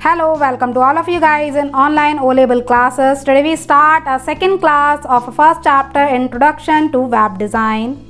Hello, welcome to all of you guys in online O-level classes. Today we start our second class of a first chapter, Introduction to Web Design.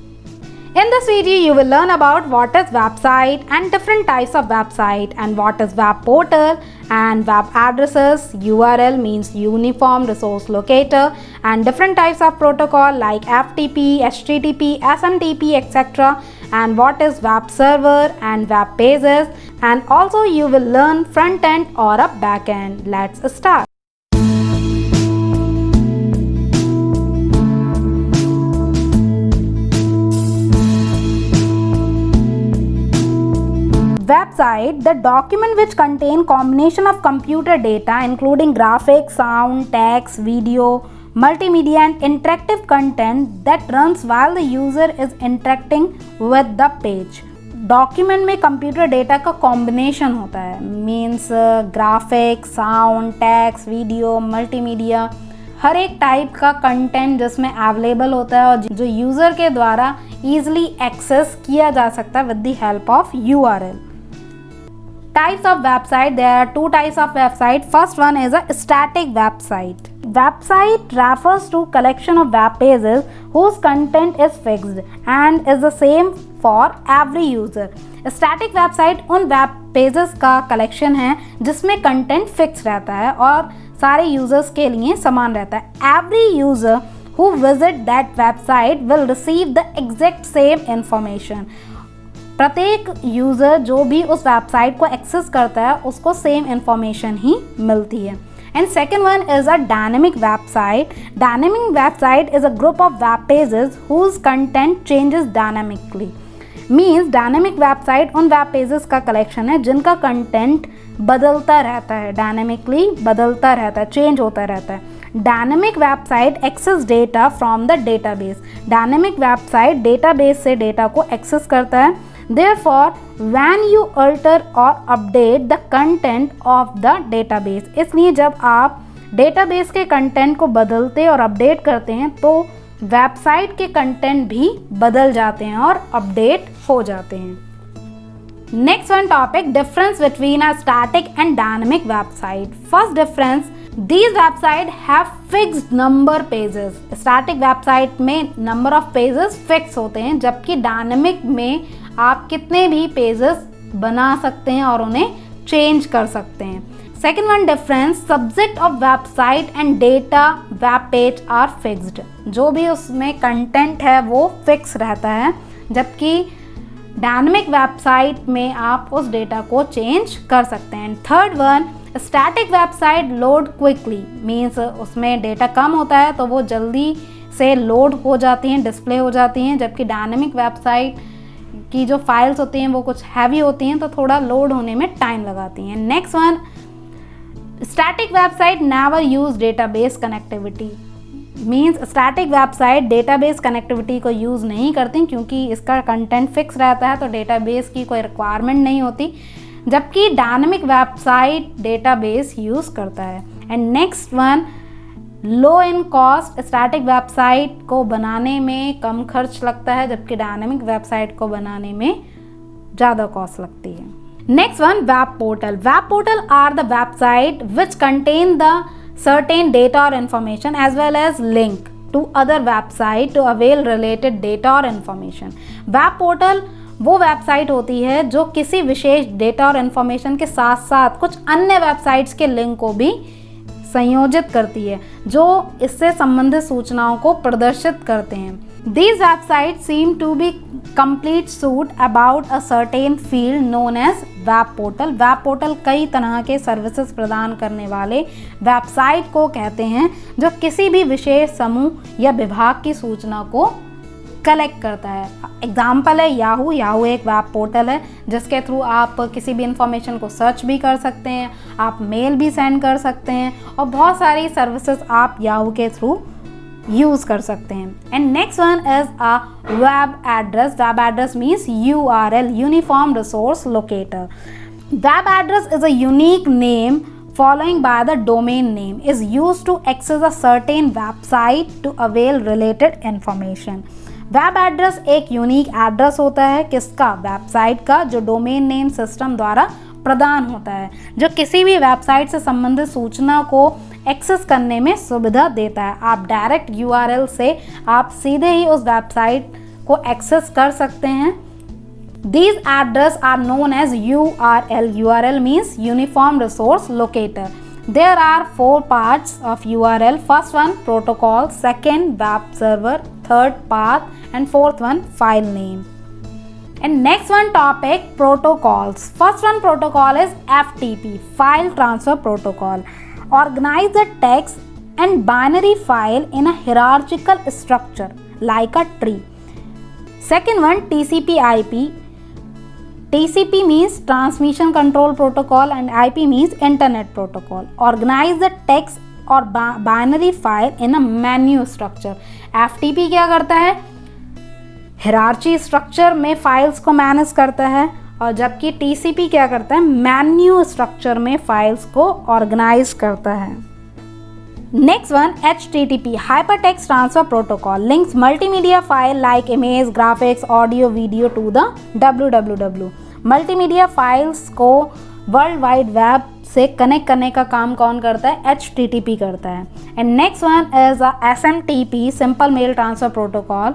In this video, you will learn about what is website and different types of website, and what is web portal and web addresses. URL means Uniform Resource Locator, and different types of protocol like FTP, HTTP, SMTP, etc. And what is web server and web pages, and also you will learn front end or a back end. Let's start. Website, the document which contain combination of computer data including graphics, sound, text, video, multimedia and interactive content that runs while the user is interacting with the page. Document में computer data का combination होता है, means graphics, sound, text, video, multimedia, हर एक type का content जिसमें available होता है और जो यूज़र के द्वारा ईजिली एक्सेस किया जा सकता है with the help of URL. Types of website, there are two types of website. First one is a static website. Website refers to collection of web pages whose content is fixed and is the same for every user. Static website उन web pages का collection है जिसमें content fixed रहता है और सारे users के लिए समान रहता है. Every user who visit that website will receive the exact same information. प्रत्येक यूज़र जो भी उस वेबसाइट को एक्सेस करता है उसको सेम इंफॉर्मेशन ही मिलती है. And second one is a dynamic website. Dynamic website is a group of web pages whose content changes dynamically. Means dynamic website उन वेब पेजेस का कलेक्शन है जिनका कंटेंट बदलता रहता है, डायनामिकली बदलता रहता है, चेंज होता रहता है. Dynamic website access data from the database. Dynamic website database से डेटा को एक्सेस करता है. Therefore, when you alter or update the content of the database, इसलिए जब आप डेटाबेस के कंटेंट को बदलते और अपडेट करते हैं तो वेबसाइट के कंटेंट भी बदल जाते हैं और अपडेट हो जाते हैं. Next one topic, difference between a static and dynamic website. First difference, these website have fixed number pages. Static website में नंबर ऑफ पेजेस फिक्स होते हैं जबकि डायनेमिक में आप कितने भी पेजेस बना सकते हैं और उन्हें चेंज कर सकते हैं. Second one difference, subject of website and data web page are fixed. जो भी उसमें कंटेंट है वो फिक्स रहता है जबकि डायनेमिक वेबसाइट में आप उस डेटा को चेंज कर सकते हैं. Third one, static website load quickly. Means उसमें डेटा कम होता है तो वो जल्दी से लोड हो जाती हैं, डिस्प्ले हो जाती हैं, जबकि डायनेमिक वेबसाइट की जो फाइल्स होती हैं वो कुछ हैवी होती हैं तो थोड़ा लोड होने में टाइम लगाती हैं. Next one, static website never use database connectivity. Means static website database connectivity को यूज़ नहीं करती क्योंकि इसका कंटेंट फिक्स रहता है तो डेटाबेस की कोई रिक्वायरमेंट नहीं होती, जबकि डायनेमिक वेबसाइट डेटाबेस यूज़ करता है. And next one, low in cost. Static website को बनाने में कम खर्च लगता है जबकि डायनेमिक वेबसाइट को बनाने में ज़्यादा कॉस्ट लगती है. Next one, web portal. Web portal are the website which contain the certain data or information as well as link to other website to avail related data or information. Web portal वो website होती है जो किसी विशेष data और information के साथ साथ कुछ अन्य वेबसाइट्स के लिंक को भी संयोजित करती है जो इससे संबंधित सूचनाओं को प्रदर्शित करते हैं. These websites seem to be complete suite about a certain field known as web portal. Web portal कई तरह के सर्विसेज प्रदान करने वाले वेबसाइट को कहते हैं जो किसी भी विशेष समूह या विभाग की सूचना को कलेक्ट करता है. एग्जाम्पल है याहू. याहू एक वेब पोर्टल है जिसके थ्रू आप किसी भी इंफॉर्मेशन को सर्च भी कर सकते हैं, आप मेल भी सेंड कर सकते हैं और बहुत सारी सर्विसेज आप याहू के थ्रू यूज़ कर सकते हैं. And next one is a web address. Web address means URL, uniform resource locator. Web address is a unique name following by the domain name is used to access a certain website to avail related information. Web address एक unique address होता है किसका? Website का, जो domain name system द्वारा प्रदान होता है, जो किसी भी वेबसाइट से संबंधित सूचना को एक्सेस करने में सुविधा देता है। आप डायरेक्ट URL से आप सीधे ही उस वेबसाइट को एक्सेस कर सकते हैं। These addresses are known as URL. URL means Uniform Resource Locator. There are 4 parts of URL. First one, protocol. Second, web server. Third, path. And fourth one, file name. And next one topic, protocols. First one protocol is FTP, File Transfer Protocol. Organize the text and binary file in a hierarchical structure like a tree. Second one, TCP/IP. TCP means Transmission Control Protocol and IP means Internet Protocol. Organize the text or binary file in a menu structure. FTP क्या करता है? Hierarchy structure में files को manage करता है, और जबकि TCP क्या करता है? मेन्यू स्ट्रक्चर में फाइल्स को ऑर्गेनाइज करता है। Next one, HTTP, Hypertext Transfer Protocol, links multimedia file like image, graphics, audio, video to the www. Multimedia files को वर्ल्ड वाइड वेब से कनेक्ट करने का काम कौन करता है? HTTP करता है। And next one is SMTP, simple mail transfer protocol.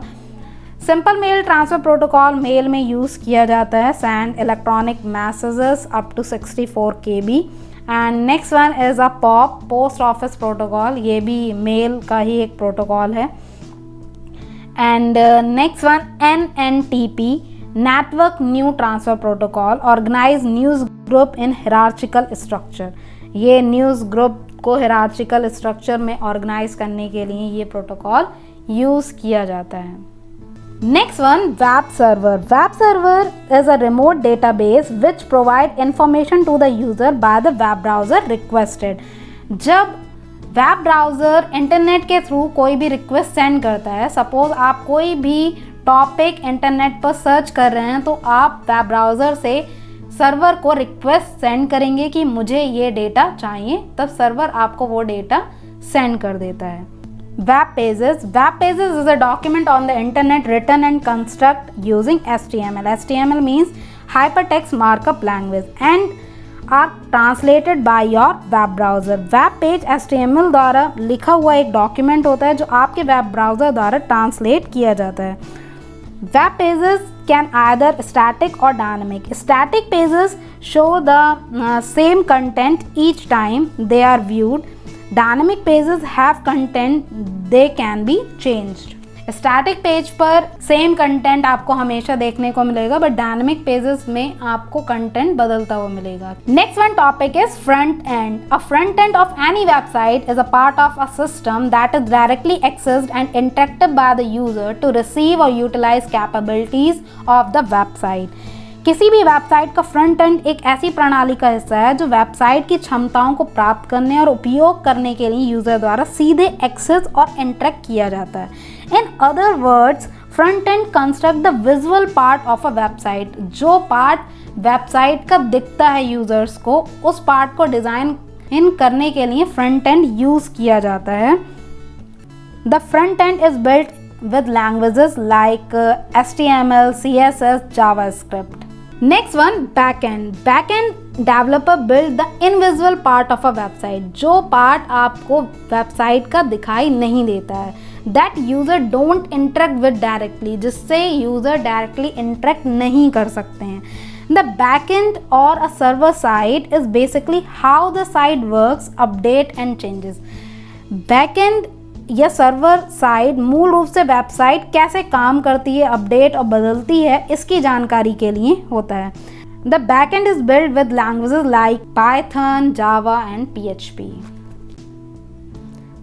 Simple mail transfer protocol mail में यूज़ किया जाता है, send electronic messages up to 64 KB। And next one is POP, post office protocol, ये भी मेल का ही एक प्रोटोकॉल है। And next one NNTP, network new transfer protocol, organise news group in hierarchical structure. ये न्यूज़ ग्रुप को hierarchical structure में organise करने के लिए ये प्रोटोकॉल यूज़ किया जाता है। Next one, web server. Web server is a remote database which provide information to the user by the web browser requested. जब वेब ब्राउज़र इंटरनेट के थ्रू कोई भी रिक्वेस्ट सेंड करता है, सपोज आप कोई भी टॉपिक इंटरनेट पर सर्च कर रहे हैं, तो आप वेब ब्राउज़र से सर्वर को रिक्वेस्ट सेंड करेंगे कि मुझे ये डेटा चाहिए, तब सर्वर आपको वो डेटा सेंड कर देता है। Web pages. Web pages is a document on the internet written and construct using HTML. HTML means Hypertext Markup Language and are translated by your web browser. Web page HTML द्वारा लिखा हुआ एक document होता है जो आपके web browser द्वारा translate किया जाता है। Web pages can either static or dynamic. Static pages show the same content each time they are viewed. Dynamic pages have content they can be changed. Static page पर same content आपको हमेशा देखने को मिलेगा, but dynamic pages में आपको content बदलता हुआ मिलेगा। Next one topic is front end. A front end of any website is a part of a system that is directly accessed and interacted by the user to receive or utilize capabilities of the website. किसी भी website का front end एक ऐसी प्रणाली का हिस्सा है जो वेबसाइट की क्षमताओं को प्राप्त करने और उपयोग करने के लिए यूज़र द्वारा सीधे एक्सेस और इंटरेक्ट किया जाता है। In other words, front end construct the visual part of a website. जो पार्ट वेबसाइट का दिखता है यूजर्स को, उस पार्ट को डिज़ाइन इन करने के लिए फ्रंट एंड यूज़ किया जाता है। The front end is built with languages like HTML, CSS, JavaScript. Next one, backend. Backend developer build the invisible part of a website. जो part आपको वेबसाइट का दिखाई नहीं देता है, that user don't interact with directly, जिससे user directly interact नहीं कर सकते हैं। The backend or a server side is basically how the site works, update and changes. Backend या सर्वर साइड मूल रूप से वेबसाइट कैसे काम करती है, अपडेट और बदलती है, इसकी जानकारी के लिए होता है। The backend is build with languages like Python, Java and PHP.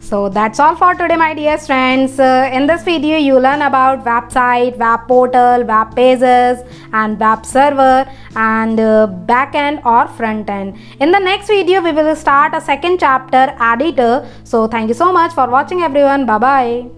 So that's all for today, my dear friends. In this video you learn about website, web portal, web pages and web server and backend or front end. In the next video we will start a second chapter, editor. So thank you so much for watching everyone. Bye bye.